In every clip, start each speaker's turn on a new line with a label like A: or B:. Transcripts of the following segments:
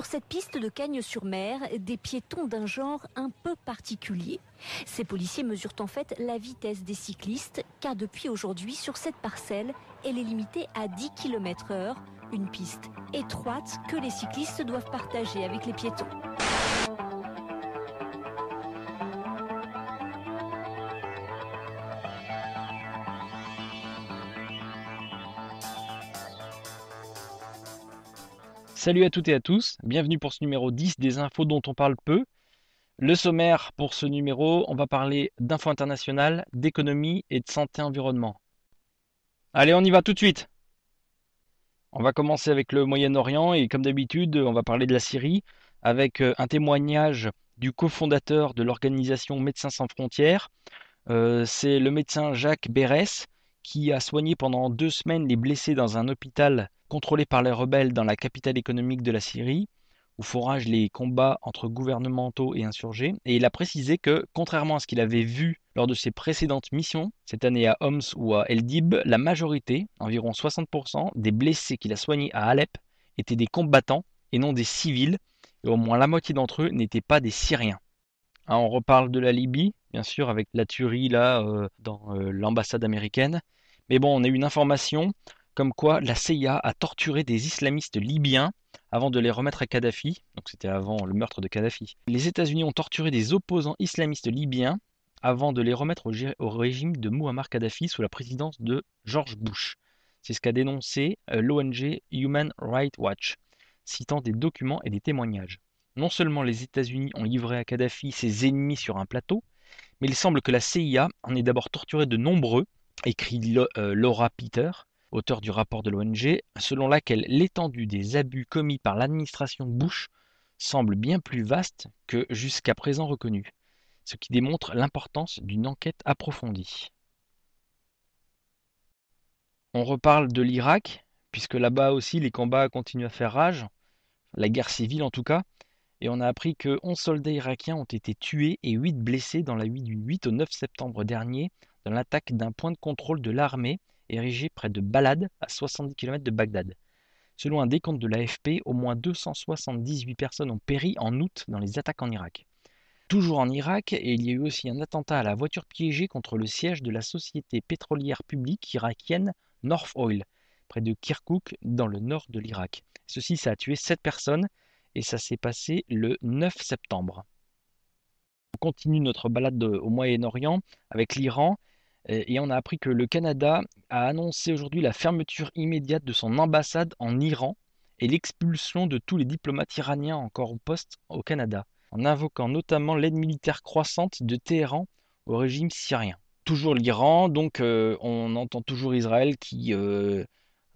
A: Sur cette piste de Cagnes-sur-Mer, des piétons d'un genre un peu particulier. Ces policiers mesurent en fait la vitesse des cyclistes, car depuis aujourd'hui, sur cette parcelle, elle est limitée à 10 km/h, une piste étroite que les cyclistes doivent partager avec les piétons.
B: Salut à toutes et à tous, bienvenue pour ce numéro 10 des infos dont on parle peu. Le sommaire pour ce numéro, on va parler d'infos internationales, d'économie et de santé environnement. Allez, on y va tout de suite. On va commencer avec le Moyen-Orient et comme d'habitude, on va parler de la Syrie avec un témoignage du cofondateur de l'organisation Médecins sans frontières. C'est le médecin Jacques Berès qui a soigné pendant 2 semaines les blessés dans un hôpital contrôlé par les rebelles dans la capitale économique de la Syrie, où foragent les combats entre gouvernementaux et insurgés. Et il a précisé que, contrairement à ce qu'il avait vu lors de ses précédentes missions, cette année à Homs ou à El Dib, la majorité, environ 60%, des blessés qu'il a soignés à Alep étaient des combattants et non des civils, et au moins la moitié d'entre eux n'étaient pas des Syriens. On reparle de la Libye, bien sûr, avec la tuerie là dans l'ambassade américaine. Mais bon, on a eu une information comme quoi la CIA a torturé des islamistes libyens avant de les remettre à Kadhafi. Donc c'était avant le meurtre de Kadhafi. Les États-Unis ont torturé des opposants islamistes libyens avant de les remettre au régime de Muammar Kadhafi sous la présidence de George Bush. C'est ce qu'a dénoncé l'ONG Human Rights Watch, citant des documents et des témoignages. Non seulement les États-Unis ont livré à Kadhafi ses ennemis sur un plateau, mais il semble que la CIA en ait d'abord torturé de nombreux, écrit Laura Peter, auteur du rapport de l'ONG, selon laquelle l'étendue des abus commis par l'administration Bush semble bien plus vaste que jusqu'à présent reconnue, ce qui démontre l'importance d'une enquête approfondie. On reparle de l'Irak, puisque là-bas aussi les combats continuent à faire rage, la guerre civile en tout cas, et on a appris que 11 soldats irakiens ont été tués et 8 blessés dans la nuit du 8 au 9 septembre dernier dans l'attaque d'un point de contrôle de l'armée érigé près de Balad, à 70 km de Bagdad. Selon un décompte de l'AFP, au moins 278 personnes ont péri en août dans les attaques en Irak. Toujours en Irak, et il y a eu aussi un attentat à la voiture piégée contre le siège de la société pétrolière publique irakienne North Oil, près de Kirkouk, dans le nord de l'Irak. Ceci, ça a tué 7 personnes et ça s'est passé le 9 septembre. On continue notre balade au Moyen-Orient avec l'Iran et on a appris que le Canada a annoncé aujourd'hui la fermeture immédiate de son ambassade en Iran et l'expulsion de tous les diplomates iraniens encore au poste au Canada, en invoquant notamment l'aide militaire croissante de Téhéran au régime syrien. Toujours l'Iran, donc on entend toujours Israël qui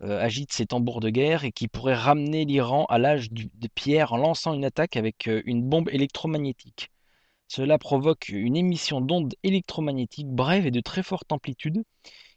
B: agite ses tambours de guerre et qui pourrait ramener l'Iran à l'âge de pierre en lançant une attaque avec une bombe électromagnétique. Cela provoque une émission d'ondes électromagnétiques brèves et de très forte amplitude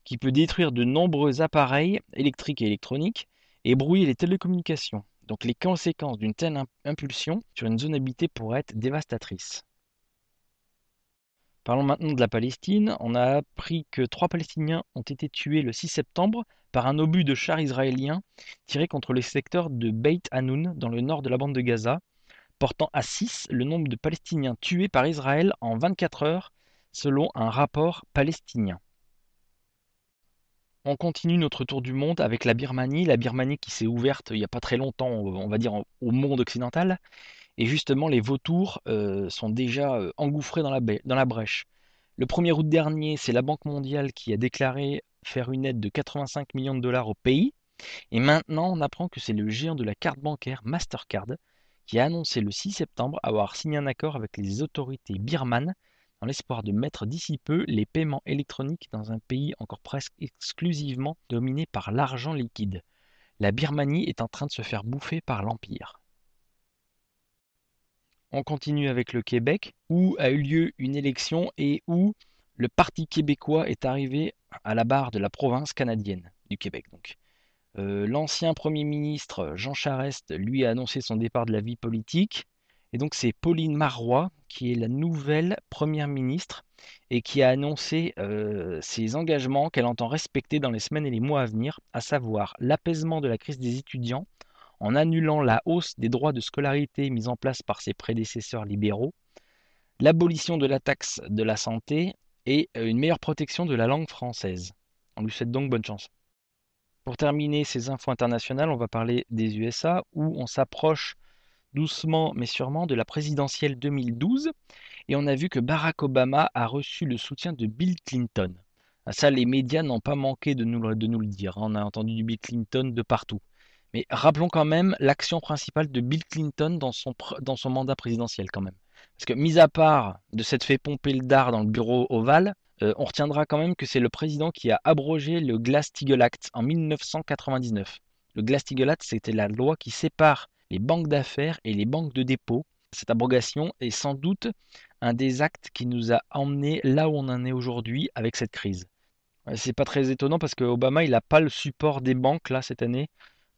B: qui peut détruire de nombreux appareils électriques et électroniques et brouiller les télécommunications. Donc les conséquences d'une telle impulsion sur une zone habitée pourraient être dévastatrices. Parlons maintenant de la Palestine. On a appris que 3 Palestiniens ont été tués le 6 septembre par un obus de chars israélien tiré contre le secteur de Beit Hanoun dans le nord de la bande de Gaza, portant à 6 le nombre de Palestiniens tués par Israël en 24 heures, selon un rapport palestinien. On continue notre tour du monde avec la Birmanie qui s'est ouverte il n'y a pas très longtemps, on va dire au monde occidental. Et justement, les vautours sont déjà engouffrés dans la brèche. Le 1er août dernier, c'est la Banque mondiale qui a déclaré faire une aide de 85 millions de dollars au pays. Et maintenant, on apprend que c'est le géant de la carte bancaire Mastercard qui a annoncé le 6 septembre avoir signé un accord avec les autorités birmanes dans l'espoir de mettre d'ici peu les paiements électroniques dans un pays encore presque exclusivement dominé par l'argent liquide. La Birmanie est en train de se faire bouffer par l'Empire. On continue avec le Québec, où a eu lieu une élection et où le Parti québécois est arrivé à la barre de la province canadienne du Québec. Donc, l'ancien Premier ministre Jean Charest, lui, a annoncé son départ de la vie politique. Et donc, c'est Pauline Marois qui est la nouvelle Première ministre et qui a annoncé ses engagements qu'elle entend respecter dans les semaines et les mois à venir, à savoir l'apaisement de la crise des étudiants en annulant la hausse des droits de scolarité mise en place par ses prédécesseurs libéraux, l'abolition de la taxe de la santé et une meilleure protection de la langue française. On lui souhaite donc bonne chance. Pour terminer ces infos internationales, on va parler des USA où on s'approche doucement mais sûrement de la présidentielle 2012 et on a vu que Barack Obama a reçu le soutien de Bill Clinton. Ça, les médias n'ont pas manqué de nous le dire, hein. On a entendu du Bill Clinton de partout. Mais rappelons quand même l'action principale de Bill Clinton dans son mandat présidentiel quand même. Parce que, mis à part de s'être fait pomper le dard dans le bureau ovale, on retiendra quand même que c'est le président qui a abrogé le Glass-Steagall Act en 1999. Le Glass-Steagall Act, c'était la loi qui sépare les banques d'affaires et les banques de dépôt. Cette abrogation est sans doute un des actes qui nous a emmenés là où on en est aujourd'hui avec cette crise. C'est pas très étonnant parce que Obama, il n'a pas le support des banques là cette année,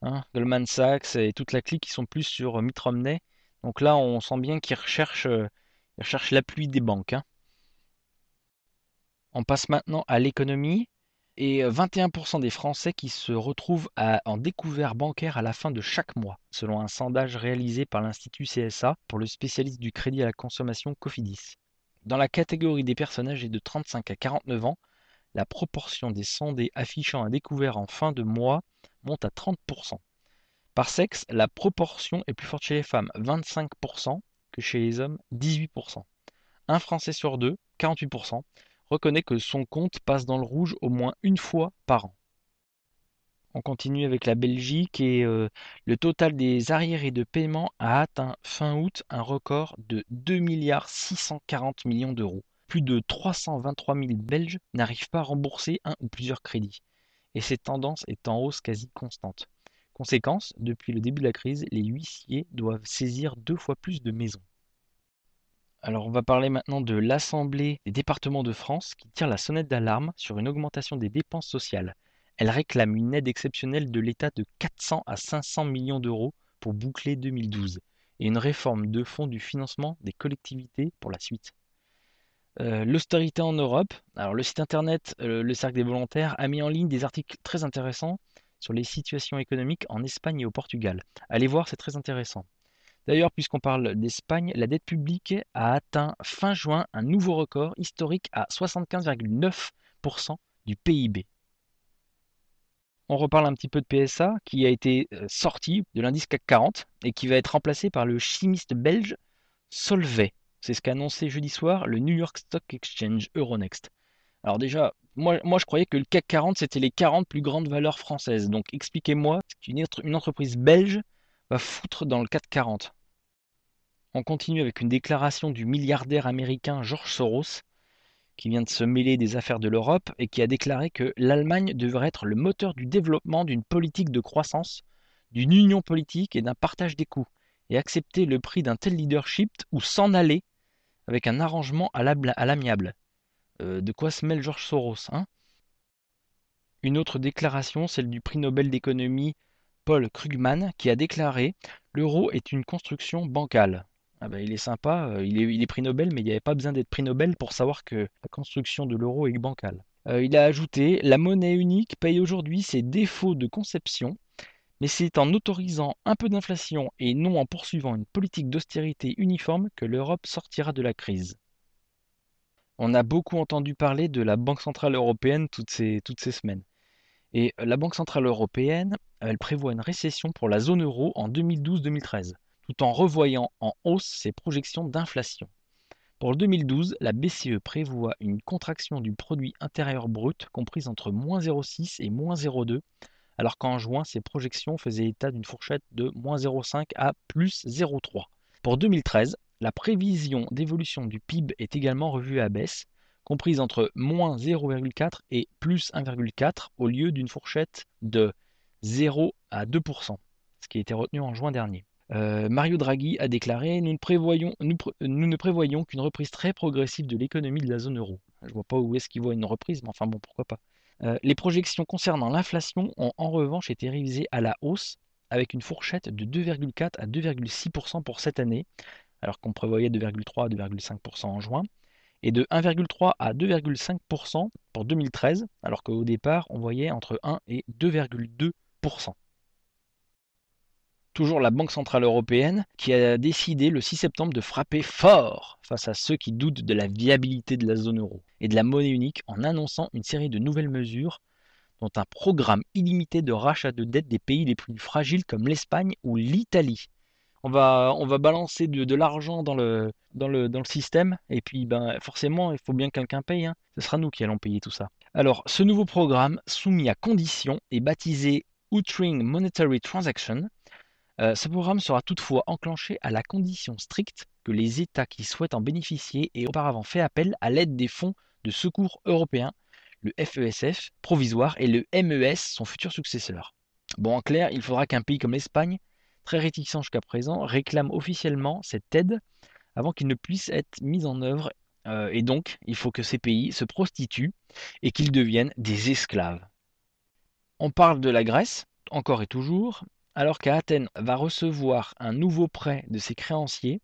B: hein. Goldman Sachs et toute la clique qui sont plus sur Mitt Romney. Donc là, on sent bien qu'ils recherchent l'appui des banques, hein. On passe maintenant à l'économie et 21% des Français qui se retrouvent en découvert bancaire à la fin de chaque mois, selon un sondage réalisé par l'Institut CSA pour le spécialiste du crédit à la consommation Cofidis. Dans la catégorie des personnes âgées de 35 à 49 ans, la proportion des sondés affichant un découvert en fin de mois monte à 30%. Par sexe, la proportion est plus forte chez les femmes, 25%, que chez les hommes, 18%. Un Français sur deux, 48%, reconnaît que son compte passe dans le rouge au moins une fois par an. On continue avec la Belgique et le total des arriérés de paiement a atteint fin août un record de 2,640 milliards d'euros. Plus de 323 000 Belges n'arrivent pas à rembourser un ou plusieurs crédits. Et cette tendance est en hausse quasi constante. Conséquence, depuis le début de la crise, les huissiers doivent saisir 2 fois plus de maisons. Alors on va parler maintenant de l'Assemblée des départements de France qui tire la sonnette d'alarme sur une augmentation des dépenses sociales. Elle réclame une aide exceptionnelle de l'État de 400 à 500 millions d'euros pour boucler 2012 et une réforme de fond du financement des collectivités pour la suite. L'austérité en Europe. Alors le site internet Le Cercle des Volontaires a mis en ligne des articles très intéressants sur les situations économiques en Espagne et au Portugal. Allez voir, c'est très intéressant. D'ailleurs, puisqu'on parle d'Espagne, la dette publique a atteint fin juin un nouveau record historique à 75,9% du PIB. On reparle un petit peu de PSA qui a été sorti de l'indice CAC 40 et qui va être remplacé par le chimiste belge Solvay. C'est ce qu'a annoncé jeudi soir le New York Stock Exchange Euronext. Alors déjà, moi je croyais que le CAC 40 c'était les 40 plus grandes valeurs françaises. Donc expliquez-moi ce qu'une entreprise belge va foutre dans le CAC 40. On continue avec une déclaration du milliardaire américain George Soros, qui vient de se mêler des affaires de l'Europe et qui a déclaré que l'Allemagne devrait être le moteur du développement d'une politique de croissance, d'une union politique et d'un partage des coûts, et accepter le prix d'un tel leadership ou s'en aller avec un arrangement à l'amiable. De quoi se mêle George Soros, hein? Une autre déclaration, celle du prix Nobel d'économie Paul Krugman, qui a déclaré l'euro est une construction bancale. Ah ben, il est sympa, il est prix Nobel, mais il n'y avait pas besoin d'être prix Nobel pour savoir que la construction de l'euro est bancale. Il a ajouté la monnaie unique paye aujourd'hui ses défauts de conception, mais c'est en autorisant un peu d'inflation et non en poursuivant une politique d'austérité uniforme que l'Europe sortira de la crise. On a beaucoup entendu parler de la Banque Centrale Européenne toutes ces semaines. Et la Banque Centrale Européenne, elle prévoit une récession pour la zone euro en 2012-2013, tout en revoyant en hausse ses projections d'inflation. Pour le 2012, la BCE prévoit une contraction du produit intérieur brut comprise entre moins 0,6 et moins 0,2, alors qu'en juin, ses projections faisaient état d'une fourchette de moins 0,5 à plus 0,3. Pour 2013, la prévision d'évolution du PIB est également revue à baisse, comprise entre moins 0,4 et plus 1,4 au lieu d'une fourchette de 0 à 2%, ce qui a été retenu en juin dernier. Mario Draghi a déclaré nous ne prévoyons qu'une reprise très progressive de l'économie de la zone euro. Je ne vois pas où est-ce qu'il voit une reprise, mais enfin bon, pourquoi pas. Les projections concernant l'inflation ont en revanche été révisées à la hausse avec une fourchette de 2,4 à 2,6% pour cette année, alors qu'on prévoyait 2,3 à 2,5% en juin, et de 1,3 à 2,5% pour 2013, alors qu'au départ, on voyait entre 1 et 2,2%. Toujours la Banque Centrale Européenne qui a décidé le 6 septembre de frapper fort face à ceux qui doutent de la viabilité de la zone euro et de la monnaie unique en annonçant une série de nouvelles mesures dont un programme illimité de rachat de dettes des pays les plus fragiles comme l'Espagne ou l'Italie. On va balancer de l'argent dans le système et puis forcément il faut bien que quelqu'un paye, hein. Ce sera nous qui allons payer tout ça. Alors ce nouveau programme soumis à conditions est baptisé Outring Monetary Transaction. Ce programme sera toutefois enclenché à la condition stricte que les États qui souhaitent en bénéficier aient auparavant fait appel à l'aide des fonds de secours européens, le FESF provisoire et le MES, son futur successeur. Bon, en clair, il faudra qu'un pays comme l'Espagne, très réticent jusqu'à présent, réclame officiellement cette aide avant qu'il ne puisse être mis en œuvre. Et donc, il faut que ces pays se prostituent et qu'ils deviennent des esclaves. On parle de la Grèce, encore et toujours. Alors qu'Athènes va recevoir un nouveau prêt de ses créanciers,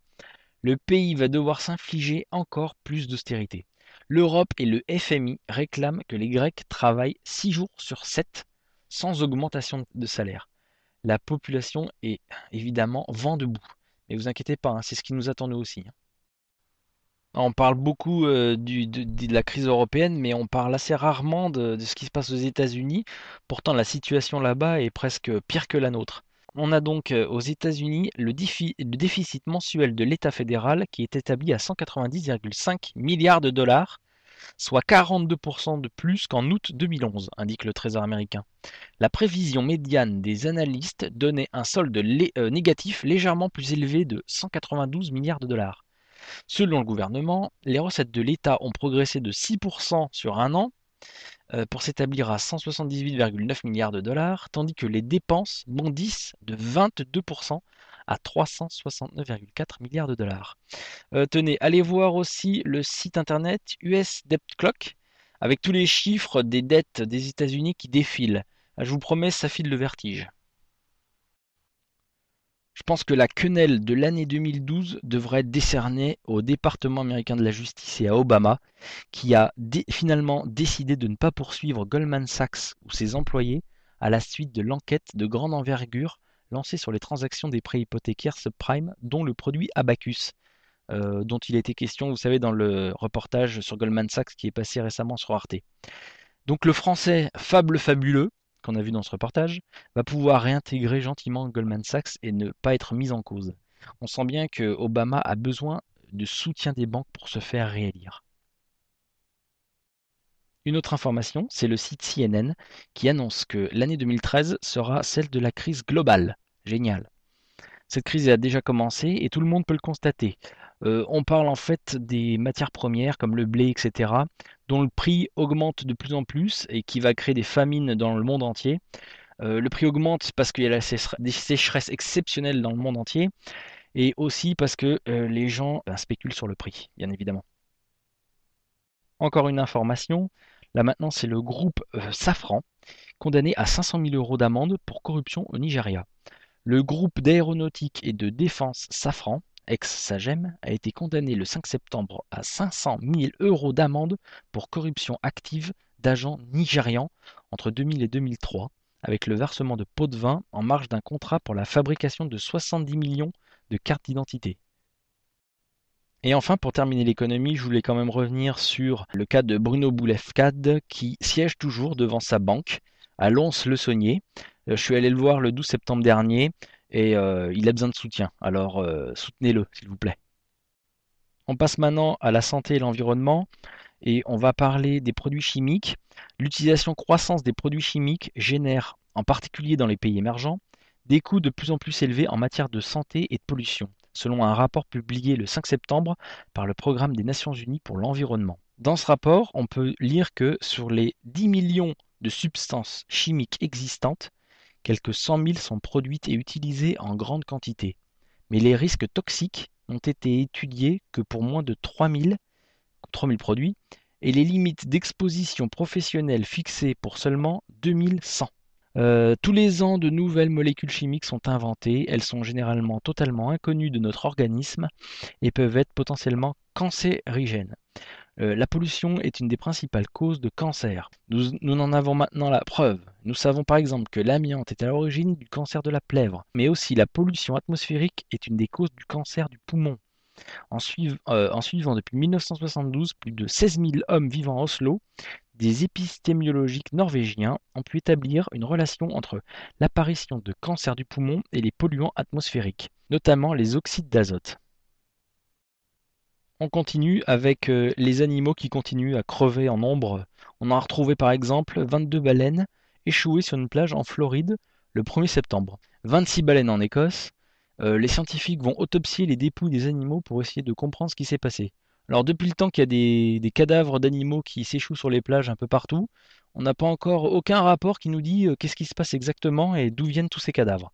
B: le pays va devoir s'infliger encore plus d'austérité. L'Europe et le FMI réclament que les Grecs travaillent 6 jours sur 7 sans augmentation de salaire. La population est évidemment vent debout. Mais vous inquiétez pas, hein, c'est ce qui nous attend nous aussi, hein. On parle beaucoup de la crise européenne, mais on parle assez rarement de ce qui se passe aux États-Unis. Pourtant, la situation là-bas est presque pire que la nôtre. On a donc aux États-Unis le déficit mensuel de l'État fédéral qui est établi à 190,5 milliards de dollars, soit 42% de plus qu'en août 2011, indique le Trésor américain. La prévision médiane des analystes donnait un solde négatif légèrement plus élevé de 192 milliards de dollars. Selon le gouvernement, les recettes de l'État ont progressé de 6% sur un an pour s'établir à 178,9 milliards de dollars, tandis que les dépenses bondissent de 22% à 369,4 milliards de dollars. Tenez, allez voir aussi le site internet US Debt Clock avec tous les chiffres des dettes des États-Unis qui défilent. Je vous promets, ça file le vertige. Je pense que la quenelle de l'année 2012 devrait être décernée au département américain de la justice et à Obama, qui a finalement décidé de ne pas poursuivre Goldman Sachs ou ses employés à la suite de l'enquête de grande envergure lancée sur les transactions des prêts hypothécaires subprime, dont le produit Abacus, dont il était question, vous savez, dans le reportage sur Goldman Sachs qui est passé récemment sur Arte. Donc le français Fable Fabuleux, qu'on a vu dans ce reportage, va pouvoir réintégrer gentiment Goldman Sachs et ne pas être mis en cause. On sent bien que Obama a besoin de soutien des banques pour se faire réélire. Une autre information, c'est le site CNN qui annonce que l'année 2013 sera celle de la crise globale. Génial. Cette crise a déjà commencé et tout le monde peut le constater. On parle en fait des matières premières comme le blé, etc., dont le prix augmente de plus en plus et qui va créer des famines dans le monde entier. Le prix augmente parce qu'il y a des sécheresses exceptionnelles dans le monde entier et aussi parce que les gens spéculent sur le prix, bien évidemment. Encore une information, là maintenant c'est le groupe Safran, condamné à 500 000 € d'amende pour corruption au Nigeria. Le groupe d'aéronautique et de défense Safran, ex-Sagem, a été condamné le 5 septembre à 500 000 € d'amende pour corruption active d'agents nigérians entre 2000 et 2003, avec le versement de pots de vin en marge d'un contrat pour la fabrication de 70 millions de cartes d'identité. Et enfin, pour terminer l'économie, je voulais quand même revenir sur le cas de Bruno Boulefcade qui siège toujours devant sa banque à Lons-le-Saunier. Je suis allé le voir le 12 septembre dernier et il a besoin de soutien. Alors soutenez-le, s'il vous plaît. On passe maintenant à la santé et l'environnement et on va parler des produits chimiques. L'utilisation croissante des produits chimiques génère, en particulier dans les pays émergents, des coûts de plus en plus élevés en matière de santé et de pollution, selon un rapport publié le 5 septembre par le Programme des Nations Unies pour l'environnement. Dans ce rapport, on peut lire que sur les 10 millions de substances chimiques existantes, quelques 100 000 sont produites et utilisées en grande quantité. Mais les risques toxiques n'ont été étudiés que pour moins de 3 000 produits et les limites d'exposition professionnelle fixées pour seulement 2100. Tous les ans, de nouvelles molécules chimiques sont inventées. Elles sont généralement totalement inconnues de notre organisme et peuvent être potentiellement cancérigènes. La pollution est une des principales causes de cancer. Nous en avons maintenant la preuve. Nous savons par exemple que l'amiante est à l'origine du cancer de la plèvre, mais aussi la pollution atmosphérique est une des causes du cancer du poumon. En suivant depuis 1972 plus de 16 000 hommes vivant à Oslo, des épistémologiques norvégiens ont pu établir une relation entre l'apparition de cancer du poumon et les polluants atmosphériques, notamment les oxydes d'azote. On continue avec les animaux qui continuent à crever en nombre. On a retrouvé par exemple 22 baleines échouées sur une plage en Floride le 1er septembre, 26 baleines en Écosse. Les scientifiques vont autopsier les dépouilles des animaux pour essayer de comprendre ce qui s'est passé. Alors depuis le temps qu'il y a des cadavres d'animaux qui s'échouent sur les plages un peu partout, on n'a pas encore aucun rapport qui nous dit qu'est-ce qui se passe exactement et d'où viennent tous ces cadavres.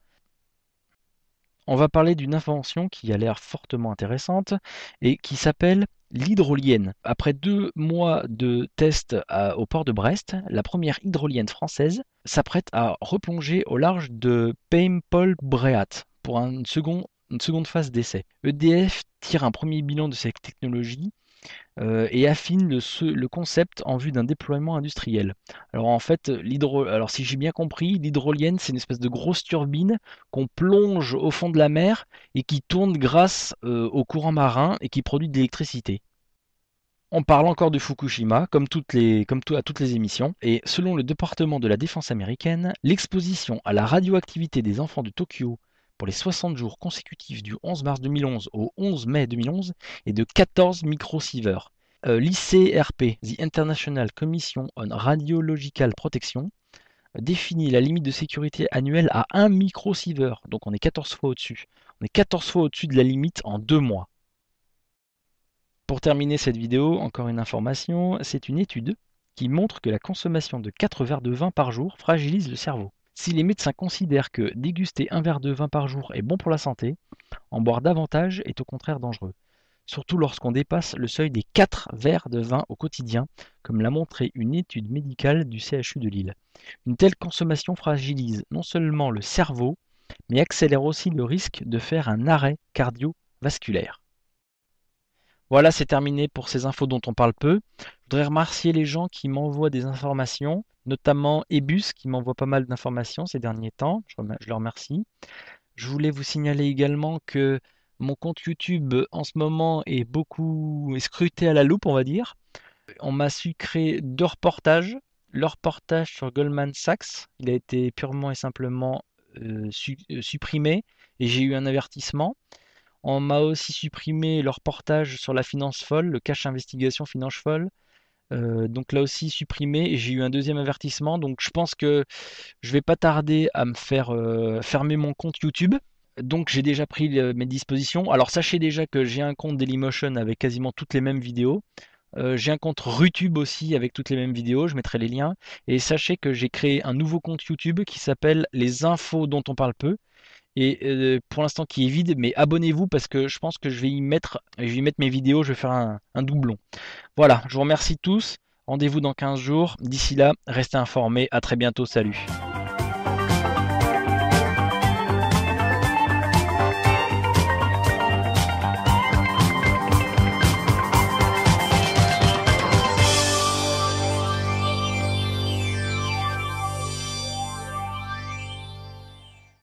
B: On va parler d'une invention qui a l'air fortement intéressante et qui s'appelle l'hydrolienne. Après 2 mois de tests au port de Brest, la première hydrolienne française s'apprête à replonger au large de Paimpol-Bréhat pour une seconde phase d'essai. EDF tire un premier bilan de cette technologie et affine le concept en vue d'un déploiement industriel. Alors en fait, alors si j'ai bien compris, l'hydrolienne, c'est une espèce de grosse turbine qu'on plonge au fond de la mer et qui tourne grâce au courant marin et qui produit de l'électricité. On parle encore de Fukushima, à toutes les émissions, et selon le département de la défense américaine, l'exposition à la radioactivité des enfants de Tokyo pour les 60 jours consécutifs du 11 mars 2011 au 11 mai 2011 est de 14 microsieverts. L'ICRP, The International Commission on Radiological Protection, définit la limite de sécurité annuelle à 1 microsievert, donc on est 14 fois au-dessus. On est 14 fois au-dessus de la limite en 2 mois. Pour terminer cette vidéo, encore une information, c'est une étude qui montre que la consommation de 4 verres de vin par jour fragilise le cerveau. Si les médecins considèrent que déguster un verre de vin par jour est bon pour la santé, en boire davantage est au contraire dangereux. Surtout lorsqu'on dépasse le seuil des 4 verres de vin au quotidien, comme l'a montré une étude médicale du CHU de Lille. Une telle consommation fragilise non seulement le cerveau, mais accélère aussi le risque de faire un arrêt cardiovasculaire. Voilà, c'est terminé pour ces infos dont on parle peu. Je voudrais remercier les gens qui m'envoient des informations, notamment Ebus qui m'envoie pas mal d'informations ces derniers temps. Je le remercie. Je voulais vous signaler également que mon compte YouTube en ce moment est scruté à la loupe, on va dire. On m'a sucré 2 reportages. Le reportage sur Goldman Sachs, il a été purement et simplement supprimé et j'ai eu un avertissement. On m'a aussi supprimé le reportage sur la finance folle, le cache investigation finance folle. Donc là aussi supprimé et j'ai eu un deuxième avertissement. Donc je pense que je vais pas tarder à me faire fermer mon compte YouTube. Donc j'ai déjà pris mes dispositions. Alors sachez déjà que j'ai un compte Dailymotion avec quasiment toutes les mêmes vidéos. J'ai un compte Rutube aussi avec toutes les mêmes vidéos, je mettrai les liens. Et sachez que j'ai créé un nouveau compte YouTube qui s'appelle Les infos dont on parle peu. Et pour l'instant qui est vide, mais abonnez-vous parce que je pense que je vais y mettre mes vidéos, je vais faire un doublon. Voilà, je vous remercie tous. Rendez-vous dans 15 jours. D'ici là, restez informés. À très bientôt. Salut.